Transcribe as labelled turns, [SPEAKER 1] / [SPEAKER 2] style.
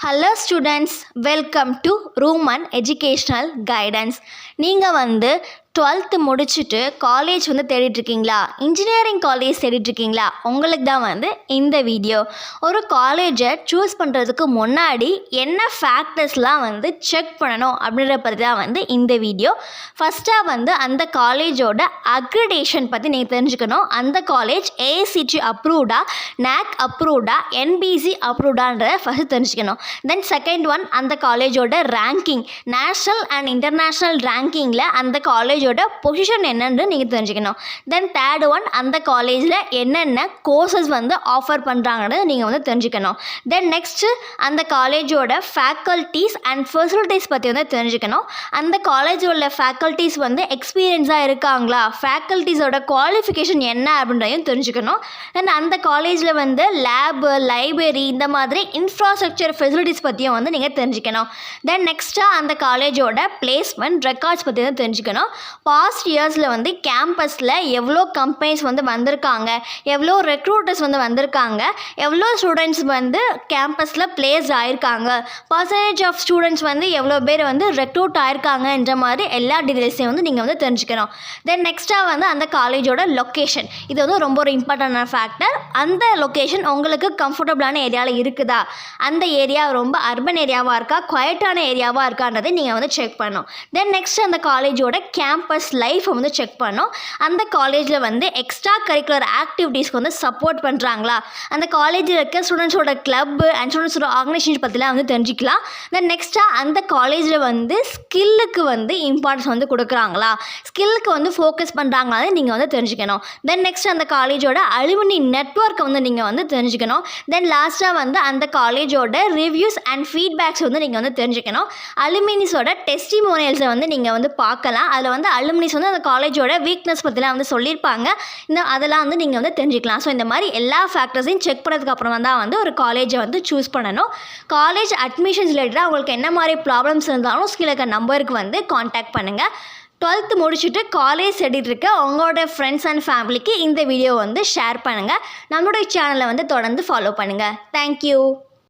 [SPEAKER 1] Hello students, welcome to Roman Educational Guidance. நீங்கள் வந்து 12th முடிச்சுட்டு காலேஜ் வந்து தேடிட்டுருக்கீங்களா, இன்ஜினியரிங் காலேஜ் தேடிட்டுருக்கீங்களா, உங்களுக்கு தான் வந்து இந்த வீடியோ. ஒரு காலேஜை சூஸ் பண்ணுறதுக்கு முன்னாடி என்ன ஃபேக்டர்ஸ்லாம் வந்து செக் பண்ணணும் அப்படின்ற பற்றி தான் வந்து இந்த வீடியோ. ஃபஸ்ட்டாக வந்து அந்த காலேஜோட அக்ரிடேஷன் பற்றி நீங்கள் தெரிஞ்சுக்கணும். அந்த காலேஜ் ஏஐசிடி அப்ரூவ்டா, NAC அப்ரூவ்டா, NBC அப்ரூவ்டான்றதை ஃபஸ்ட்டு தெரிஞ்சுக்கணும். தென் செகண்ட் ஒன், அந்த காலேஜோட ரேங்கிங், நேஷ்னல் அண்ட் இன்டர்நேஷ்னல் ரேங்கிங்கில் அந்த காலேஜோட பொசிஷன் என்னன்னு நீங்கள் தெரிஞ்சுக்கணும். தென் தேர்ட் ஒன், அந்த காலேஜில் என்னென்ன கோர்சஸ் வந்து ஆஃபர் பண்ணுறாங்கன்னு நீங்கள் வந்து தெரிஞ்சுக்கணும். தென் நெக்ஸ்ட்டு அந்த காலேஜோட ஃபேக்கல்ட்டிஸ் அண்ட் ஃபெசிலிட்டிஸ் பற்றி வந்து தெரிஞ்சுக்கணும். அந்த காலேஜோட ஃபேக்கல்ட்டிஸ் வந்து எக்ஸ்பீரியன்ஸாக இருக்காங்களா, ஃபேக்கல்ட்டிஸோட குவாலிஃபிகேஷன் என்ன அப்படின்றதையும் தெரிஞ்சுக்கணும். தென் அந்த காலேஜில் வந்து லேபு, லைப்ரரி, இந்த மாதிரி இன்ஃப்ராஸ்ட்ரக்சர் ஃபெசிலிட்டிஸ் பற்றியும் வந்து நீங்கள் தெரிஞ்சுக்கணும். தென் நெக்ஸ்ட்டாக அந்த காலேஜோட பிளேஸ்மெண்ட் ரெக்கார்ட்ஸ் பற்றி வந்து தெரிஞ்சுக்கணும். பாஸ்ட் இயர்ஸில் வந்து கேம்பஸில் எவ்வளோ கம்பெனிஸ் வந்து வந்திருக்காங்க, எவ்வளோ ரெக்ரூட்டர்ஸ் வந்து வந்திருக்காங்க, எவ்வளோ ஸ்டூடெண்ட்ஸ் வந்து கேம்பஸில் பிளேஸ் ஆகிருக்காங்க, பர்சன்டேஜ் ஆஃப் ஸ்டூடெண்ட்ஸ் வந்து எவ்வளோ பேர் வந்து ரெக்ரூட் ஆகிருக்காங்கன்ற மாதிரி எல்லா டீட்டெயில்ஸையும் வந்து நீங்கள் வந்து தெரிஞ்சுக்கணும். தென் நெக்ஸ்ட்டாக வந்து அந்த காலேஜோட லொக்கேஷன், இது வந்து ரொம்ப ஒரு இம்பார்ட்டண்டான ஃபேக்டர். அந்த லொக்கேஷன் உங்களுக்கு கம்ஃபர்டபுளான ஏரியாவில் இருக்குதா, அந்த ஏரியா ரொம்ப அர்பன் ஏரியாவாக இருக்கா, குவைட்டான ஏரியாவாக இருக்கான்றதை நீங்கள் வந்து செக் பண்ணணும். தென் நெக்ஸ்ட் அந்த காலேஜோட கேம்பஸ் லைஃப்பை வந்து செக் பண்ணோம். அந்த காலேஜில் வந்து எக்ஸ்ட்ரா கரிக்குலர் ஆக்டிவிட்டீஸ்க்கு வந்து சப்போர்ட் பண்ணுறாங்களா, அந்த காலேஜில் இருக்க ஸ்டூடெண்ட்ஸோட கிளப்பு அண்ட் ஸ்டூடெண்ட்ஸோட ஆர்கனைசேஷன் பற்றிலாம் வந்து தெரிஞ்சுக்கலாம். தென் நெக்ஸ்ட்டாக அந்த காலேஜில் வந்து ஸ்கில்லுக்கு வந்து இம்பார்ட்டன்ஸ் வந்து கொடுக்குறாங்களா, ஸ்கில்லுக்கு வந்து ஃபோக்கஸ் பண்ணுறாங்களான்னு நீங்கள் வந்து தெரிஞ்சுக்கணும். தென் நெக்ஸ்ட் அந்த காலேஜோட அலுமினி நெட்வொர்க்கை வந்து நீங்கள் வந்து தெரிஞ்சுக்கணும். தென் லாஸ்ட்டாக வந்து அந்த காலேஜோட ரிவ்யூஸ் அண்ட் ஃபீட்பேக்ஸ் வந்து நீங்கள் வந்து தெரிஞ்சுக்கணும். அலுமினிஸோட டெஸ்டிமோனியல்ஸை வந்து நீங்கள் வந்து பார்க்கலாம். அதில் வந்து அலுமினிஸ் வந்து அந்த காலேஜோட வீக்னஸ் பற்றிலாம் வந்து சொல்லியிருப்பாங்க. அதெல்லாம் வந்து நீங்கள் வந்து தெரிஞ்சுக்கலாம். ஸோ இந்த மாதிரி எல்லா ஃபேக்டர்ஸையும் செக் பண்ணதுக்கு அப்புறம் தான் வந்து ஒரு காலேஜை வந்து சூஸ் பண்ணணும். காலேஜ் அட்மிஷன்ஸ் ரிலேட்டடாக உங்களுக்கு என்ன மாதிரி ப்ராப்ளம்ஸ் இருந்தாலும் கீழே இருக்க நம்பருக்கு வந்து காண்டாக்ட் பண்ணுங்கள். 12th முடிச்சுட்டு காலேஜ் தேடிட்டு இருக்க உங்களோட ஃப்ரெண்ட்ஸ் அண்ட் ஃபேமிலிக்கு இந்த வீடியோ வந்து ஷேர் பண்ணுங்கள். நம்மளுடைய சேனலை வந்து தொடர்ந்து ஃபாலோ பண்ணுங்கள். தேங்க்யூ.